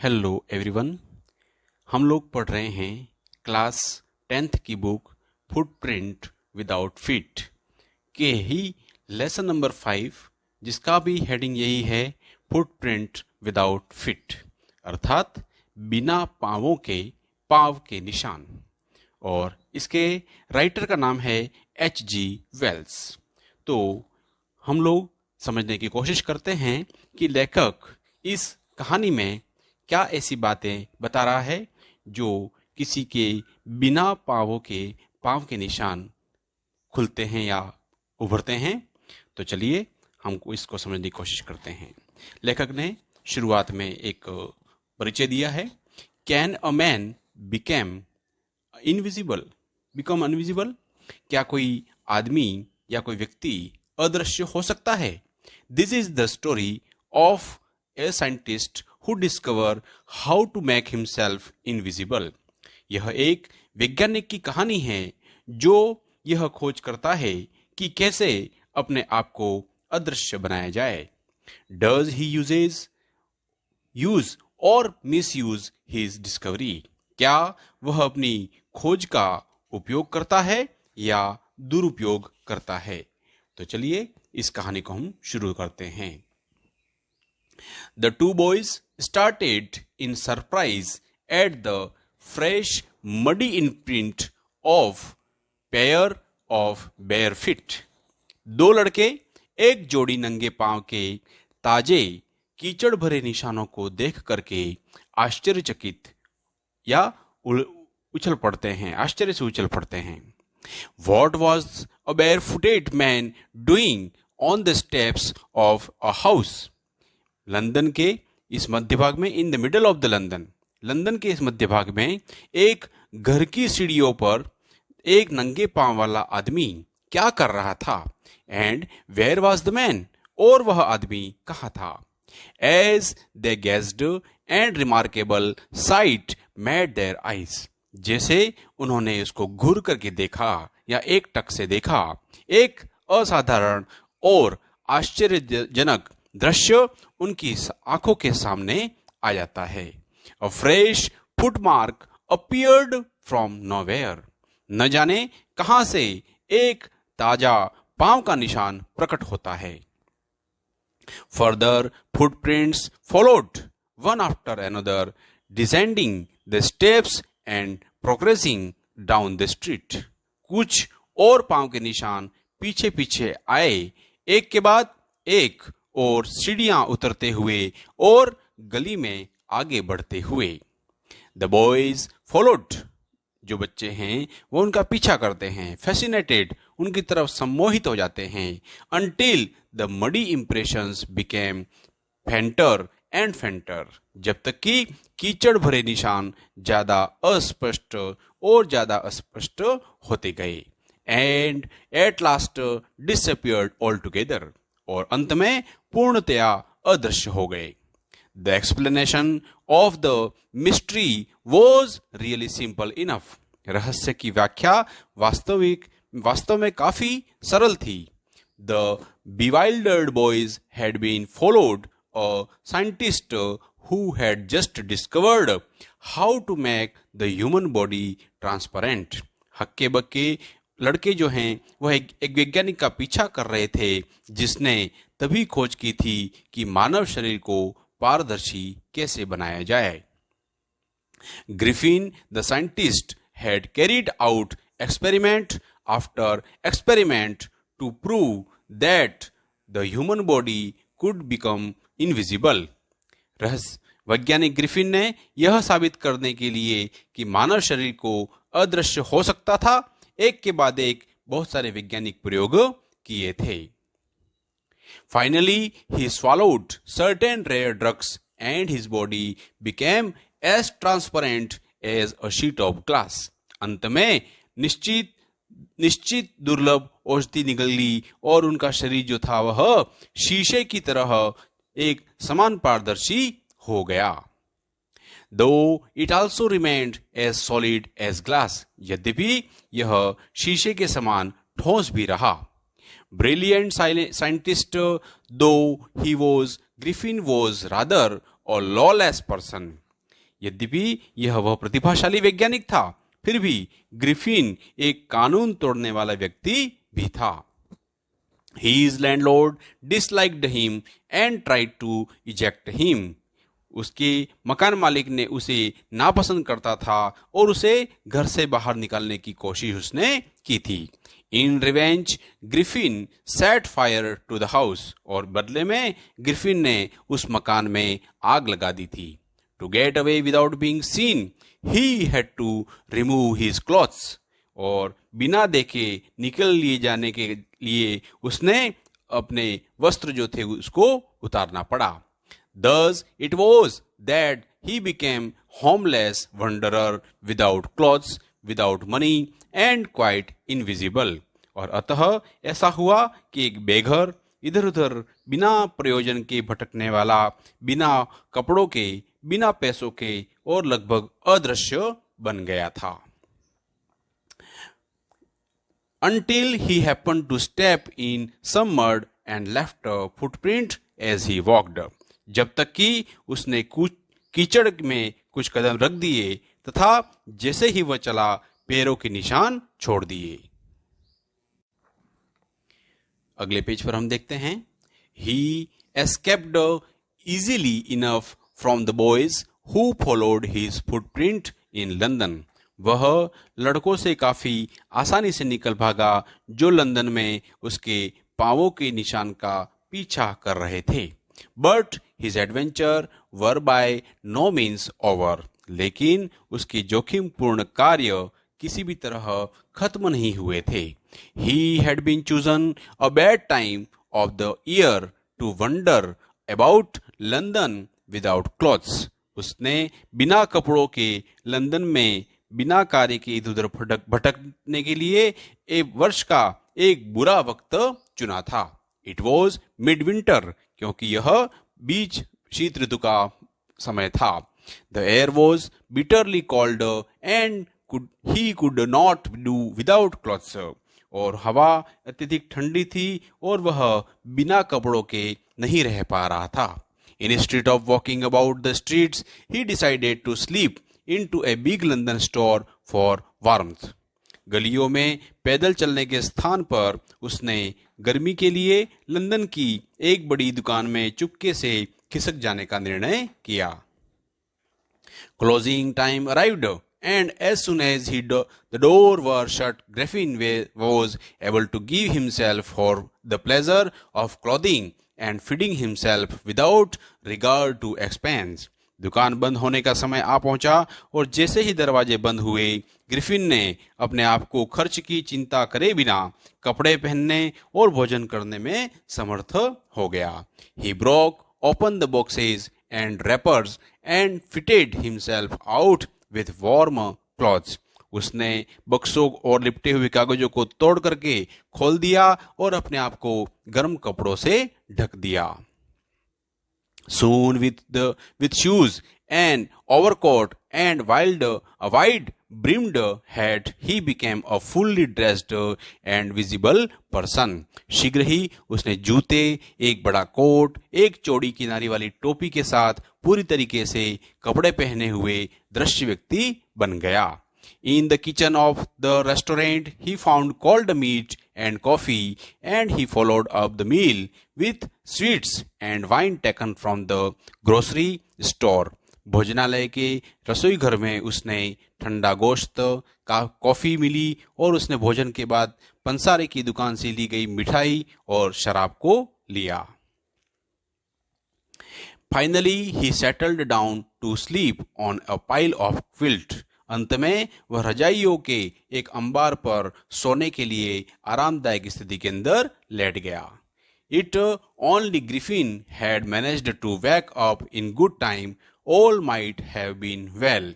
Hello everyone. हम लोग पढ़ रहे हैं क्लास 10th की बुक फुटप्रिंट विदाउट फीट के ही लेसन नंबर 5, जिसका भी हेडिंग यही है, फुटप्रिंट विदाउट फीट, अर्थात बिना पाँवों के पाँव के निशान। और इसके राइटर का नाम है H.G. वेल्स। तो हम लोग समझने की कोशिश करते हैं कि लेखक इस कहानी में क्या ऐसी बातें बता रहा है जो किसी के बिना पाँवों के पाँव के निशान खुलते हैं या उभरते हैं। तो चलिए हमको इसको समझने की कोशिश करते हैं। लेखक ने शुरुआत में एक परिचय दिया है, can a man become invisible, क्या कोई आदमी या कोई व्यक्ति अदृश्य हो सकता है। This is the story of a scientist who discover how to make himself invisible। यह एक वैज्ञानिक की कहानी है जो यह खोज करता है कि कैसे अपने आप को अदृश्य बनाया जाए। Does he use or misuse his discovery? क्या वह अपनी खोज का उपयोग करता है या दुरुपयोग करता है। तो चलिए इस कहानी को हम शुरू करते हैं। The two boys started in surprise at the fresh, muddy imprint of pair of bare feet। दो लड़के एक जोड़ी नंगे पांव के ताजे कीचड़ भरे निशानों को देख करके आश्चर्यचकित या आश्चर्य से उछल पड़ते हैं। What was a barefooted man doing on the steps of a house? London के इस मध्य भाग में, in the middle of the London के इस मध्य भाग में एक घर की सीढ़ियों पर एक नंगे पांव वाला आदमी क्या कर रहा था। And where was the man, और वह आदमी कहाँ था। As they gazed and remarkable sight made their eyes, जैसे उन्होंने उसको घूर करके देखा या एक टक से देखा, एक असाधारण और आश्चर्यजनक दृश्य उनकी आंखों के सामने आ जाता है। A fresh footmark appeared from nowhere। न जाने कहां से एक ताजा पांव का निशान प्रकट होता है। Further footprints followed, one after another, descending the steps and progressing down the street। कुछ और पांव के निशान पीछे पीछे आए, एक के बाद एक, और सीढ़ियां उतरते हुए और गली में आगे बढ़ते हुए। द बॉयज फॉलोड, जो बच्चे हैं वो उनका पीछा करते हैं। फैसिनेटेड, उनकी तरफ सम्मोहित हो जाते हैं। Until the muddy impressions became फेंटर and फेंटर, जब तक कि कीचड़ भरे निशान ज्यादा अस्पष्ट और ज्यादा अस्पष्ट होते गए। And at last disappeared all together, और अंत में पूर्णतया अदृश्य हो गए। The explanation of the mystery was really simple enough. रहस्य की व्याख्या वास्तव में काफी सरल थी। The bewildered boys had been followed a scientist who had just discovered how to make the human body transparent। हक्के बक्के लड़के जो हैं वह एक वैज्ञानिक का पीछा कर रहे थे जिसने तभी खोज की थी कि मानव शरीर को पारदर्शी कैसे बनाया जाए। Griffin the scientist had carried out experiment after experiment to prove that the human body could become invisible. वैज्ञानिक ग्रिफिन ने यह साबित करने के लिए कि मानव शरीर को अदृश्य हो सकता था, एक के बाद एक बहुत सारे वैज्ञानिक प्रयोग किए थे। Finally, he swallowed certain rare drugs and his body became as transparent as a sheet of glass। अंत में निश्चित दुर्लभ औषधि निगली और उनका शरीर जो था वह शीशे की तरह एक समान पारदर्शी हो गया। Though it also remained as solid as glass, यद्यपि यह शीशे के समान ठोस भी रहा। Brilliant scientist though he was, Griffin was rather a lawless person। यद्यपि यह वह प्रतिभाशाली वैज्ञानिक था, फिर भी ग्रिफिन एक कानून तोड़ने वाला व्यक्ति भी था। His landlord disliked him and tried to eject him. उसके मकान मालिक ने उसे नापसंद करता था और उसे घर से बाहर निकालने की कोशिश उसने की थी। In revenge Griffin set fire to the house, और बदले में ग्रिफिन ने उस मकान में आग लगा दी थी। To get away without being seen he had to remove his clothes, और बिना देखे निकल लिए जाने के लिए उसने अपने वस्त्र जो थे उसको उतारना पड़ा। Thus it was that he became homeless wanderer without clothes, without money and quite invisible. और अतः ऐसा हुआ कि एक बेघर, इधर उधर बिना प्रयोजन के भटकने वाला, बिना कपड़ों के, बिना पैसों के और लगभग अदृश्य बन गया था। Until he happened to step in some mud and left a footprint as he walked. जब तक कि उसने कुछ कीचड़ में कुछ कदम रख दिए तथा जैसे ही वह चला पैरों के निशान छोड़ दिए। अगले पेज पर हम देखते हैं, He escaped easily enough from the boys who followed his footprint in London. वह लड़कों से काफी आसानी से निकल भागा जो लंदन में उसके पांवों के निशान का पीछा कर रहे थे। But his adventure were by no means over, लेकिन उसके जोखिमपूर्ण कार्य किसी भी तरह खत्म नहीं हुए थे। He had been chosen a bad time of the year to wander about London without clothes. उसने बिना कपड़ों के लंदन में बिना कार्य के इधर उधर भटकने के लिए एक वर्ष का एक बुरा वक्त चुना था। इट वॉज मिड विंटर, क्योंकि यह बीच शीत ऋतु का समय था। The air was bitterly cold and he could not do without clothes, और हवा अत्यधिक ठंडी थी और वह बिना कपड़ों के नहीं रह पा रहा था। Instead of walking about the streets, he decided to sleep into a big London store for warmth. गलियों में पैदल चलने के स्थान पर उसने गर्मी के लिए लंदन की एक बड़ी दुकान में चुपके से खिसक जाने का निर्णय किया। Closing time arrived, and as soon as the door were shut, Griffin was able to give himself for the pleasure of clothing and feeding himself without regard to expense. दुकान बंद होने का समय आ पहुंचा और जैसे ही दरवाजे बंद हुए, ग्रिफिन ने अपने आप को खर्च की चिंता करे बिना कपड़े पहनने और भोजन करने में समर्थ हो गया। He broke open the boxes and wrappers and fitted himself out with warm clothes. उसने बक्सों और लिपटे हुए कागजों को तोड़ करके खोल दिया और अपने आप को गर्म कपड़ों से ढक दिया। Soon with shoes and overcoat and a wide brimmed hat, he became a fully dressed and visible person. शीघ्र ही उसने जूते, एक बड़ा कोट, एक चौड़ी किनारी वाली टोपी के साथ पूरी तरीके से कपड़े पहने हुए दृश्य व्यक्ति बन गया। In the kitchen of the restaurant, he found cold meat and coffee, and he followed up the meal with sweets and wine taken from the grocery store. भोजनालय के रसोई घर में उसने ठंडा गोश्त का कॉफी मिली और उसने भोजन के बाद पंसारे की दुकान से ली गई मिठाई और शराब को लिया। Finally, he settled down to sleep on a pile of quilt. अंत में वह रजाइयों के एक अंबार पर सोने के लिए आरामदायक स्थिति के अंदर लेट गया। It only Griffin had managed to wake up in good time, all might have been well.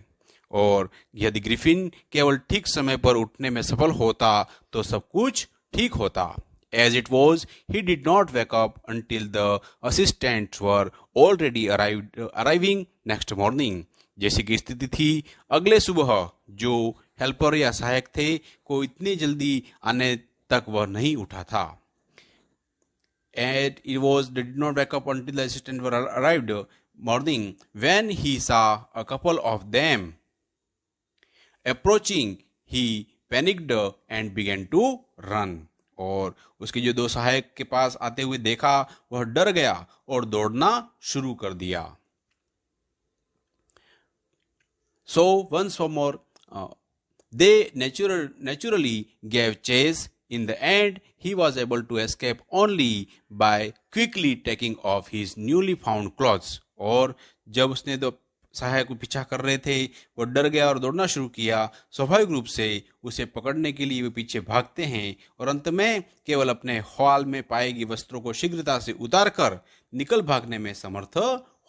और यदि ग्रिफिन केवल ठीक समय पर उठने में सफल होता तो सब कुछ ठीक होता। As it was, he did not wake up until the assistants were already arriving next morning. जैसी की स्थिति थी, अगले सुबह जो हेल्पर या सहायक थे को इतनी जल्दी आने तक वह नहीं उठा था। And it was they did not wake up until the assistants were arrived. morning when he saw a couple of them approaching, he panicked and began to run. और उसके जो दो सहायक के पास आते हुए देखा, वह डर गया और दौड़ना शुरू कर दिया. So once more, they naturally gave chase. In the end, he was able to escape only by quickly taking off his newly found clothes. और जब उसने दो सहायक को पीछा कर रहे थे, वो डर गया और दौड़ना शुरू किया. स्वाभाविक रूप से उसे पकड़ने के लिए वे पीछे भागते हैं और अंत में केवल अपने हॉल में पाएगी वस्त्रों को शीघ्रता से उतारकर निकल भागने में समर्थ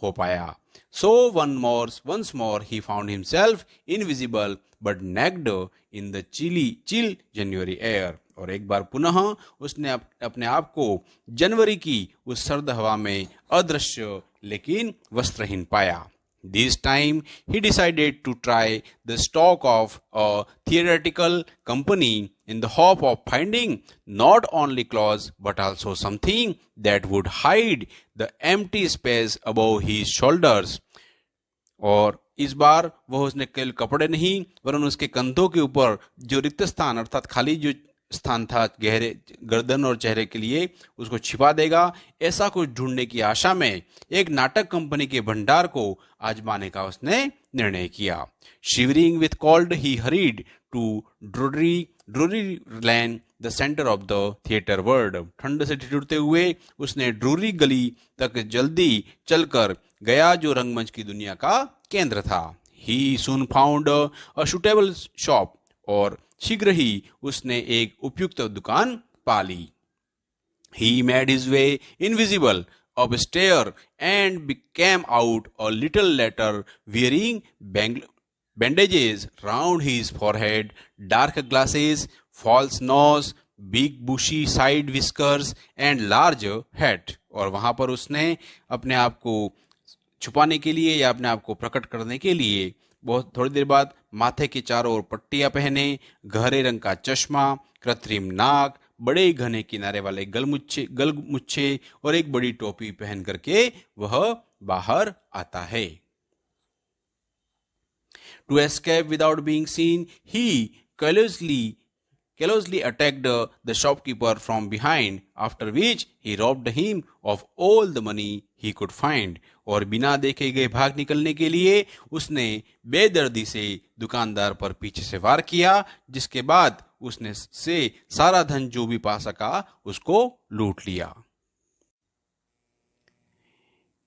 हो पाया. So once more he found himself invisible but naked in the chill January air. और एक बार पुनः उसने अपने आप को जनवरी की उस सर्द हवा में अदृश्य लेकिन वस्त्रहीन पाया. This time he decided to try the stock of a theatrical company in the hope of finding not only clothes but also something that would hide the empty space above his shoulders. और इस बार वह उसने केवल कपड़े नहीं वरन उसके कंधों के ऊपर जो रिक्त स्थान अर्थात खाली जो स्थान था गहरे गर्दन और चेहरे के लिए उसको छिपा देगा, ऐसा कुछ ढूंढने की आशा में एक नाटक कंपनी के भंडार को आजमाने का उसने निर्णय किया. Shivering with cold he hurried to Drury Lane the centre of the theatre world. ठंड से ठिठुरते हुए उसने ड्रूरी गली तक जल्दी चलकर गया जो रंगमंच की दुनिया का केंद्र था. ही सून फाउंड अ सुटेबल शॉप. और शीघ्र ही उसने एक उपयुक्त दुकान पा ली. He made his way invisible up a stair and came out a little later wearing bandages round his forehead, dark glasses, false nose, big bushy side whiskers and large hat. और वहां पर उसने अपने आप को छुपाने के लिए या अपने आप को प्रकट करने के लिए बहुत थोड़ी देर बाद माथे के चारों ओर पट्टियां पहने, गहरे रंग का चश्मा, कृत्रिम नाक, बड़े घने किनारे वाले गलमुच्छे और एक बड़ी टोपी पहन करके वह बाहर आता है. To escape without being seen, he callously attacked the shopkeeper from behind, after which he robbed him of all the money he could find. और बिना देखे गए भाग निकलने के लिए उसने बेदर्दी से दुकानदार पर पीछे से वार किया, जिसके बाद उसने से सारा धन जो भी पा सका उसको लूट लिया.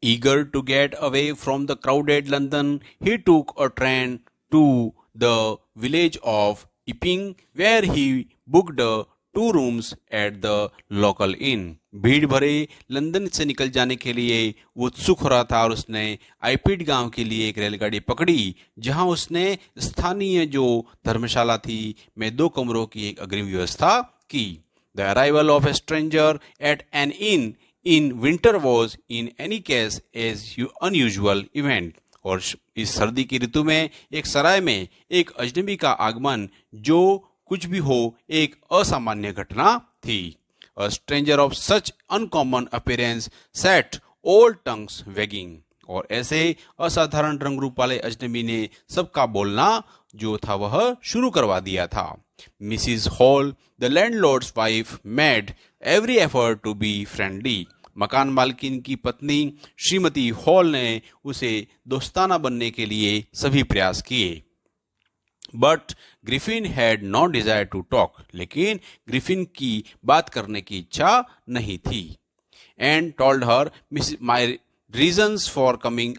Eager to get away from the crowded London, he took a train to the village of Epping, where he booked 2 rooms at the local inn. भीड़ भरे लंदन से निकल जाने के लिए वो उत्सुक हो रहा था और उसने आईपीड गांव के लिए एक रेलगाड़ी पकड़ी, जहां उसने स्थानीय जो धर्मशाला थी में 2 कमरों की एक अग्रिम व्यवस्था की. The arrival of a stranger at an inn in winter was in any case as unusual event. और इस सर्दी की ऋतु में एक सराय में एक अजनबी का आगमन जो कुछ भी हो एक असामान्य घटना थी. A stranger of such uncommon appearance set all tongues wagging. और ऐसे असाधारण रंग रूप वाले अजनबी ने सबका बोलना जो था वह शुरू करवा दिया था. Mrs. Hall, the landlord's wife, made every effort to be friendly. मकान मालकिन की पत्नी श्रीमती हॉल ने उसे दोस्ताना बनने के लिए सभी प्रयास किए. But Griffin had no desire to talk. लेकिन ग्रिफिन की बात करने की इच्छा नहीं थी. And told her my reasons for coming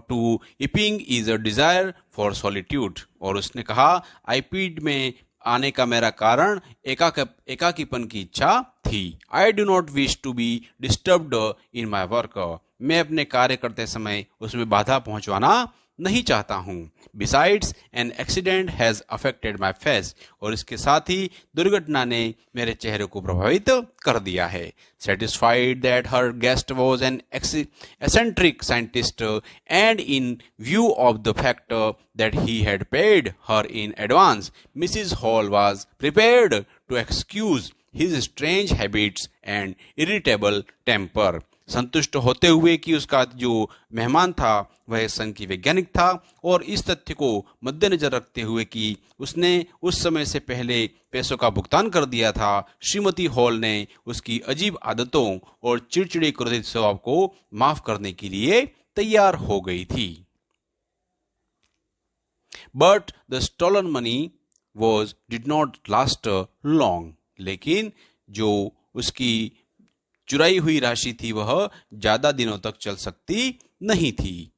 to Iping is a desire for solitude. और उसने कहा आईपीड में आने का मेरा कारण एकाकीपन की इच्छा थी. I do not wish to be disturbed in my work. मैं अपने कार्य करते समय उसमें बाधा पहुंचवाना नहीं चाहता हूं. Besides an accident has affected my face. और इसके साथ ही दुर्घटना ने मेरे चेहरे को प्रभावित कर दिया है. Satisfied that her guest was an eccentric scientist and in view of the fact that he had paid her in advance, Mrs Hall was prepared to excuse his strange habits and irritable temper. संतुष्ट होते हुए कि उसका जो मेहमान था वह संघ की वैज्ञानिक था, और इस तथ्य को मद्देनजर रखते हुए कि उसने उस समय से पहले पैसों का भुगतान कर दिया था, श्रीमती हॉल ने उसकी अजीब आदतों और चिड़चिड़े क्रोधित स्वभाव को माफ करने के लिए तैयार हो गई थी। But the stolen money did not last long. लेकिन जो उसकी चुराई हुई राशि थी वह ज्यादा दिनों तक चल सकती नहीं थी।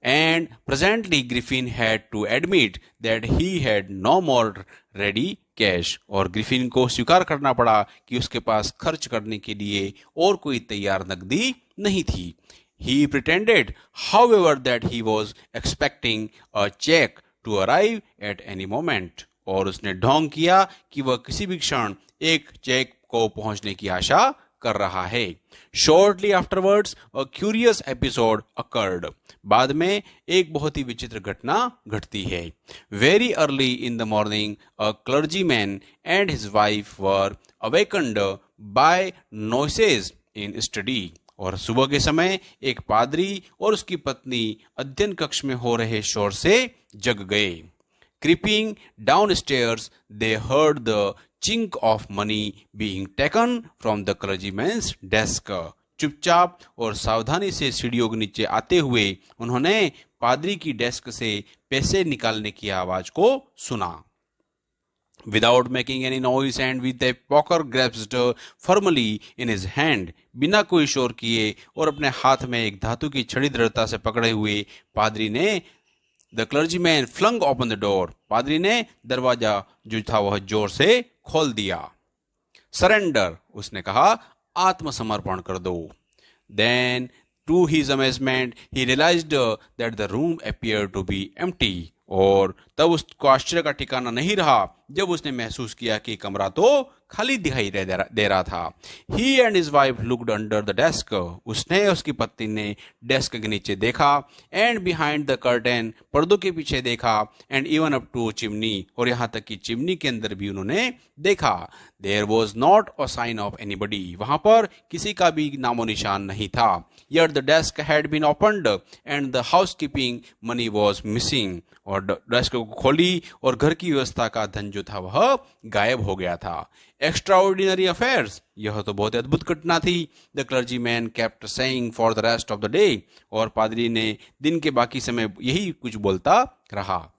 And presently Griffin had to admit that he had no more ready cash. और ग्रिफिन को स्वीकार करना पड़ा कि उसके पास खर्च करने के लिए और कोई तैयार नकदी नहीं थी। He pretended, however, that he was expecting a check to arrive at any moment. और उसने ढोंग किया कि वह किसी भी क्षण एक चेक को पहुंचने की आशा कर रहा है। Shortly afterwards, a curious episode occurred. बाद में एक बहुत ही विचित्र घटना घटती है। Very early in the morning, a clergyman and his wife were awakened by noises in study. और सुबह के समय एक पादरी और उसकी पत्नी अध्ययन कक्ष में हो रहे शोर से जग गए। Creeping downstairs, they heard the chink of money being taken from the clergyman's desk. चुपचाप और सावधानी से सीढ़ियों के नीचे आते हुए उन्होंने पादरी की डेस्क से पैसे निकालने की आवाज को सुना। Without making any noise and with a poker grasped firmly in his hand, बिना कोई शोर किए और अपने हाथ में एक धातु की छड़ी दृढ़ता से पकड़े हुए पादरी ने The clergyman flung open the door. पादरी ने दरवाजा जो था वह जोर से खोल दिया। Surrender, उसने कहा, आत्मसमर्पण कर दो। Then, to his amazement, he realized that the room appeared to be empty. और तब उसको आश्चर्य का ठिकाना नहीं रहा जब उसने महसूस किया कि कमरा तो खाली दिखाई दे रहा था। He and his wife looked under the desk. उसने उसकी पत्नी ने डेस्क के नीचे देखा, and behind the curtain, पर्दों के पीछे देखा, and even up to chimney, और यहाँ तक कि चिमनी के अंदर भी उन्होंने देखा। There was not a sign of anybody. वहां पर किसी का भी नामो निशान नहीं था। Yet the desk had been opened and the housekeeping money was missing. और डेस्क को खोली और घर की व्यवस्था का धन जो था वह गायब हो गया था। Extraordinary affairs. यह तो बहुत अद्भुत घटना थी। The clergyman kept saying for the rest of the day. और पादरी ने दिन के बाकी समय यही कुछ बोलता रहा।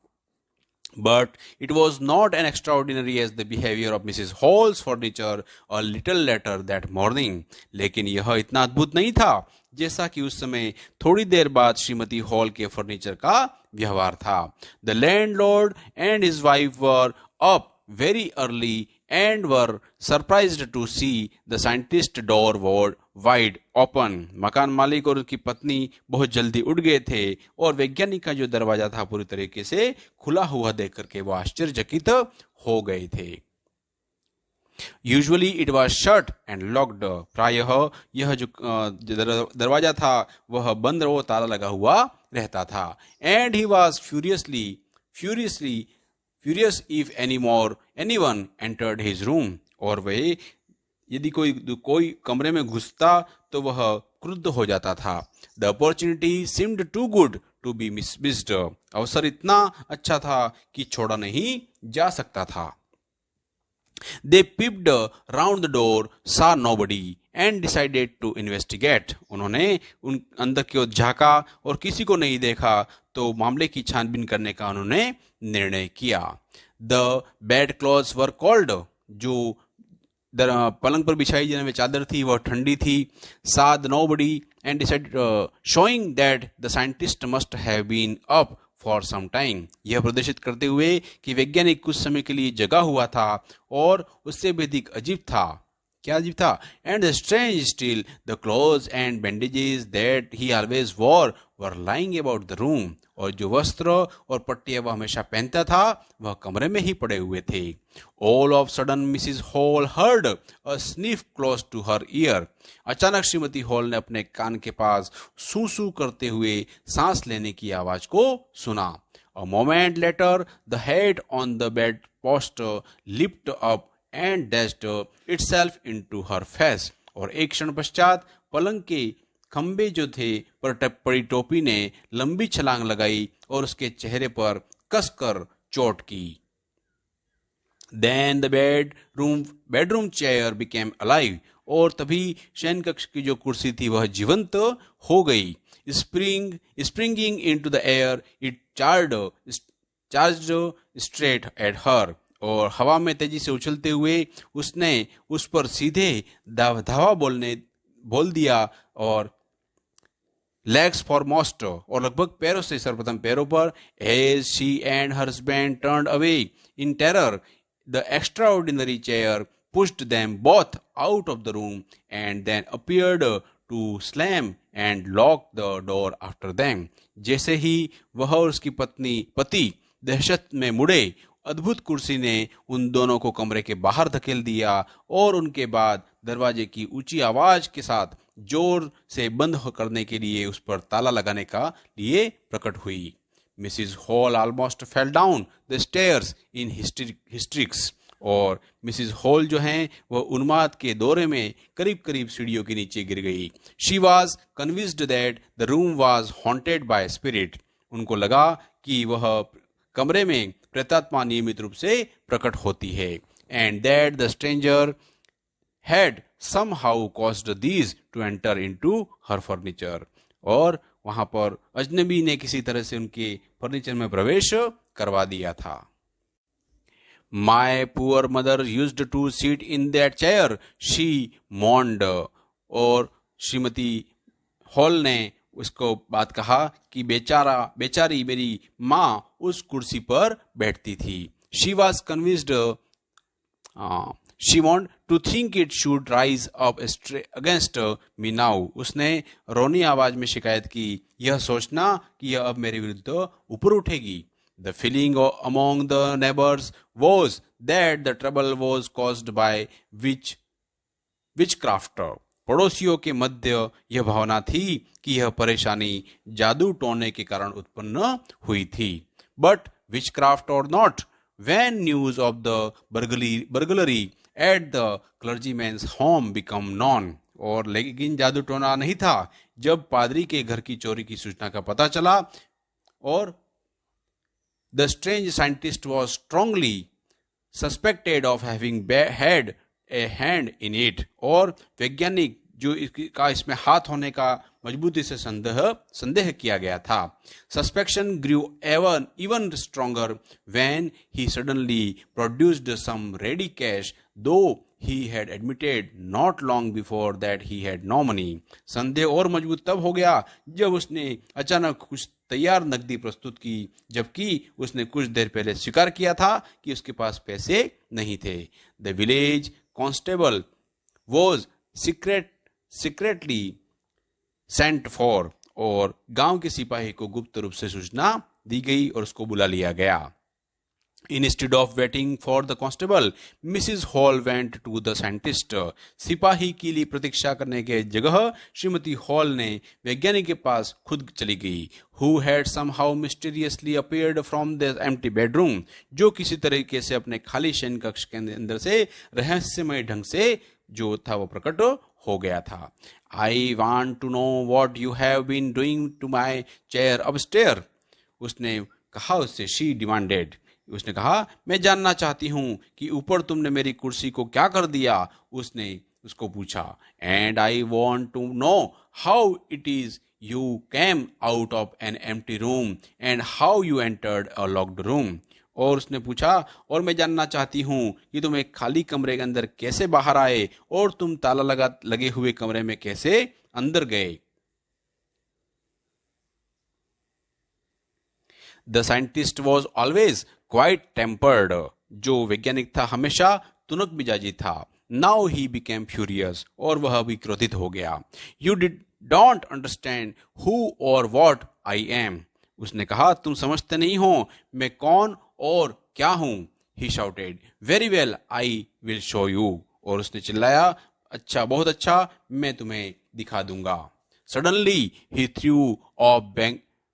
But it was not as extraordinary as the behavior of Mrs. Hall's furniture a little later that morning. लेकिन यह इतना अद्भुत नहीं था जैसा कि उस समय थोड़ी देर बाद श्रीमती हॉल के फर्नीचर का व्यवहार था। The landlord and his wife were up very early and were surprised to see the scientist door wide open. मकान मालिक और उसकी पत्नी बहुत जल्दी उठ गए थे और वैज्ञानिक का जो दरवाजा था पूरी तरीके से खुला हुआ देख करके वो आश्चर्यचकित हो गए थे। Usually it was shut and locked. प्रायः यह जो दरवाजा था वह बंद और ताला लगा हुआ रहता था। And he was furious if anyone entered his room. और वह यदि कोई कमरे में घुसता तो वह क्रुद्ध हो जाता था। The opportunity seemed too good to be missed. अवसर इतना अच्छा था कि छोड़ा नहीं जा सकता था। They peeped round the door, saw nobody, and decided to investigate. उन्होंने उन अंदर की ओर झांका और किसी को नहीं देखा तो मामले की छानबीन करने का उन्होंने निर्णय किया। The bed clothes were cold. जो पलंग पर बिछाई जाने में चादर थी वह ठंडी थी। Saw nobody and decided, showing that the scientist must have been up for some time. यह प्रदर्शित करते हुए कि वैज्ञानिक कुछ समय के लिए जगा हुआ था और उससे भी अधिक अजीब था। क्या अजीब था? And the strange still, the clothes and bandages that he always wore were lying about the room. और जो वस्त्र और पट्टियां वह हमेशा पहनता था वह कमरे में ही पड़े हुए थे। All of sudden Mrs. Hall heard a sniff close to her ear. अचानक श्रीमती हॉल ने अपने कान के पास सू सू करते हुए सांस लेने की आवाज को सुना। A moment later, the head on the bedpost leaped up and dashed itself into her face. और एक क्षण पश्चात पलंग के खंबे जो थे पर पड़ी टोपी ने लंबी छलांग लगाई और उसके चेहरे पर कसकर चोट की। Then the bedroom chair became alive, और तभी शयन कक्ष की जो कुर्सी थी वह जीवंत हो गई। Springing into the air, it charged straight at her, और हवा में तेजी से उछलते हुए उसने उस पर सीधे धावा बोल दिया, और legs foremost, और लगभग पैरों से सर्वप्रथम पैरों पर। As she and her husband turned away in terror, the extraordinary chair pushed them both out of the room and then appeared to slam and lock the door after them. जैसे ही वह और उसकी पति दहशत में मुड़े, अद्भुत कुर्सी ने उन दोनों को कमरे के बाहर धकेल दिया और उनके बाद दरवाजे की ऊंची आवाज के साथ जोर से बंद करने के लिए उस पर ताला लगाने का लिए प्रकट हुई। Mrs Hall almost fell down the stairs in hysterics, और मिसिज हॉल जो हैं वह उन्माद के दौरे में करीब करीब सीढ़ियों के नीचे गिर गई। She was convinced that the room was haunted by spirit, उनको लगा कि वह कमरे में प्रेतात्मा नियमित रूप से प्रकट होती है। And that the stranger had somehow caused these to enter into her furniture, और वहां पर अजनबी ने किसी तरह से उनके फर्नीचर में प्रवेश करवा दिया था। My poor mother used to sit in that chair, she mourned, और श्रीमती हॉल ने उसको बात कहा कि बेचारी मेरी माँ उस कुर्सी पर बैठती थी। She was convinced, she wanted to think it should rise up against me now, उसने रोनी आवाज में शिकायत की, यह सोचना कि यह अब मेरे विरुद्ध ऊपर उठेगी। The feeling among the neighbors was that the trouble was caused by witchcraft, पड़ोसियों के मध्य यह भावना थी कि यह परेशानी जादू टोने के कारण उत्पन्न हुई थी। But witchcraft or not, when news of the burglary at the clergyman's home become known, और लेकिन जादू टोना नहीं था जब पादरी के घर की चोरी की सूचना का पता चला, और the strange scientist was strongly suspected of having had a hand in it, और वैज्ञानिक जो इसमें हाथ होने का मजबूती से संदेह किया गया था। Suspicion grew even stronger when he suddenly produced some ready cash, though he had admitted not long before that he had no money. संदेह और मजबूत तब हो गया जब उसने अचानक कुछ तैयार नकदी प्रस्तुत की, जबकि उसने कुछ देर पहले स्वीकार किया था कि उसके पास पैसे नहीं थे। The village constable was secretly sent for, और गांव के सिपाही को गुप्त रूप से सूचना दी गई और उसको बुला लिया गया। Instead of waiting for the constable, Mrs. Hall went to the scientist. सिपाही के लिए प्रतीक्षा करने के जगह श्रीमती हॉल ने वैज्ञानिक के पास खुद चली गई। Who had somehow mysteriously appeared from the empty bedroom, जो किसी तरीके से अपने खाली शयन कक्ष के अंदर से रहस्यमय ढंग से जो था वो प्रकट हो गया था। I want to know what you have been doing to my chair upstairs, उसने कहा उससे। She demanded, उसने कहा मैं जानना चाहती हूं कि ऊपर तुमने मेरी कुर्सी को क्या कर दिया, उसने उसको पूछा। And I want to know how it is you came out of an empty room and how you entered a locked room, और उसने पूछा और मैं जानना चाहती हूं कि तुम एक खाली कमरे के अंदर कैसे बाहर आए और तुम ताला लगे हुए कमरे में कैसे अंदर गए। The scientist was always quite tempered, जो वैज्ञानिक था हमेशा तुनक मिजाजी था। Now he became furious, और वह भी क्रोधित हो गया। You don't understand who or what I am, उसने कहा तुम समझते नहीं हो मैं कौन और क्या हूं। He shouted, very well, I will show you, और उसने चिल्लाया अच्छा बहुत अच्छा मैं तुम्हें दिखा दूंगा। Suddenly he threw off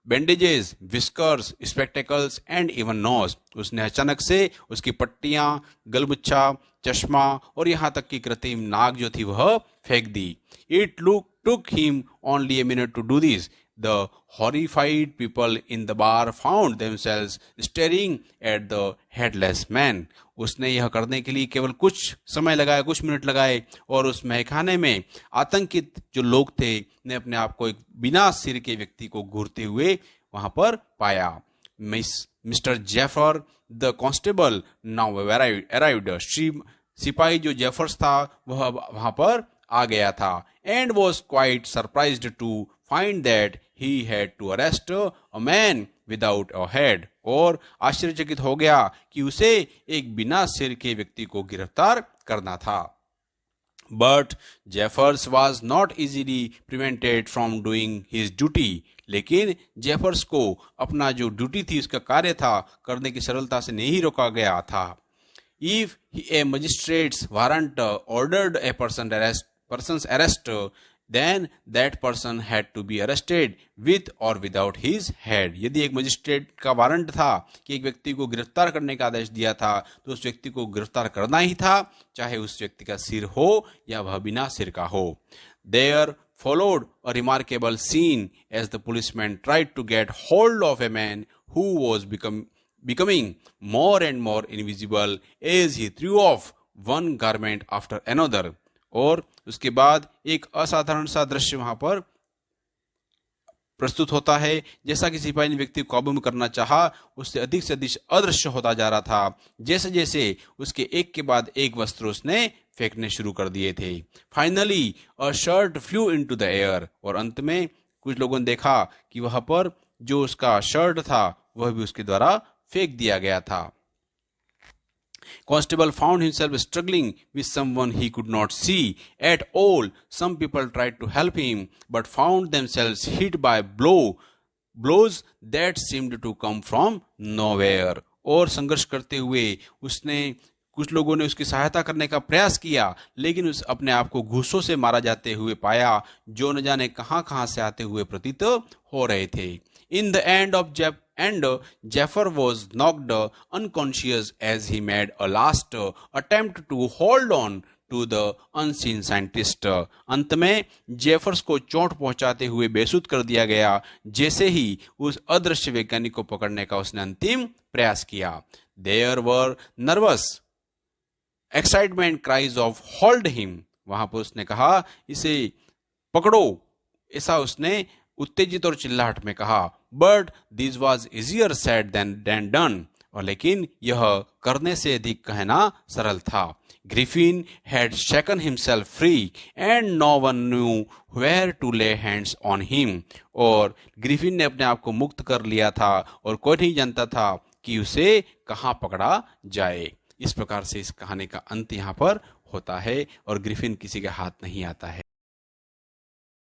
bandages, whiskers, spectacles and even nose. उसने अचानक से उसकी पट्टियां, गलमुच्छा, चश्मा और यहाँ तक कि कृत्रिम नाक जो थी वह फेंक दी। It took him only a minute to do this. The horrified people in the bar found themselves staring at the headless man. उसने यह करने के लिए केवल कुछ समय लगाया, कुछ मिनट लगाए, और उस महखाने में आतंकित जो लोग थे ने अपने आप को एक बिना सिर के व्यक्ति को घूरते हुए वहां पर पाया। Mr Jaffer the constable now arrived. सिपाही जो जेफर्स था वह वहां पर आ गया था, and was quite surprised to find that he had to arrest a man without a head। और आश्चर्यचकित हो गया कि उसे एक बिना सिर के व्यक्ति को गिरफ्तार करना था। But Jeffers was not easily prevented from doing his duty। लेकिन जेफर्स को अपना जो ड्यूटी थी, उसका कार्य था, करने की सरलता से नहीं रोका गया था। If a magistrate's warrant ordered a person's arrest, then that person had to be arrested with or without his head। यदि एक मजिस्ट्रेट का वारंट था कि एक व्यक्ति को गिरफ्तार करने का आदेश दिया था, तो उस व्यक्ति को गिरफ्तार करना ही था, चाहे उस व्यक्ति का सिर हो या वह बिना सिर का हो। There followed a remarkable scene as the policeman tried to get hold of a man who was becoming more and more invisible as he threw off one garment after another। और उसके बाद एक असाधारण सा दृश्य वहां पर प्रस्तुत होता है। जैसा कि सिपाही ने व्यक्ति को काबू में करना चाहा, उससे अधिक अदृश्य होता जा रहा था, जैसे जैसे उसके एक के बाद एक वस्त्र उसने फेंकने शुरू कर दिए थे। Finally a shirt flu into the air. और अंत में कुछ लोगों ने देखा कि वहां पर जो उसका शर्ट था वह भी उसके द्वारा फेंक दिया गया था। Constable found himself struggling with someone he could not see at all. Some people tried to help him, but found themselves hit by blows that seemed to come from nowhere। और संघर्ष करते हुए कुछ लोगों ने उसकी सहायता करने का प्रयास किया, लेकिन उस अपने आप को घूसों से मारा जाते हुए पाया, जो न जाने कहां से आते हुए प्रतीत हो रहे थे। In the end, Jaffer was knocked unconscious as he made a last attempt to hold on to the unseen scientist। अंत में जेफर्स को चोट पहुंचाते हुए बेसुध कर दिया गया, जैसे ही उस अदृश्य वैज्ञानिक को पकड़ने का उसने अंतिम प्रयास किया। There were nervous excitement cries of hold him। वहां पर उसने कहा, इसे पकड़ो, ऐसा उसने उत्तेजित और चिल्लाहट में कहा। But this was easier said than done. और लेकिन यह करने से अधिक कहना सरल था। Griffin had shaken himself free and no one knew where to lay hands on him. और ग्रिफिन ने अपने आप को मुक्त कर लिया था और कोई नहीं जानता था कि उसे कहाँ पकड़ा जाए। इस प्रकार से इस कहानी का अंत यहाँ पर होता है और ग्रिफिन किसी के हाथ नहीं आता है।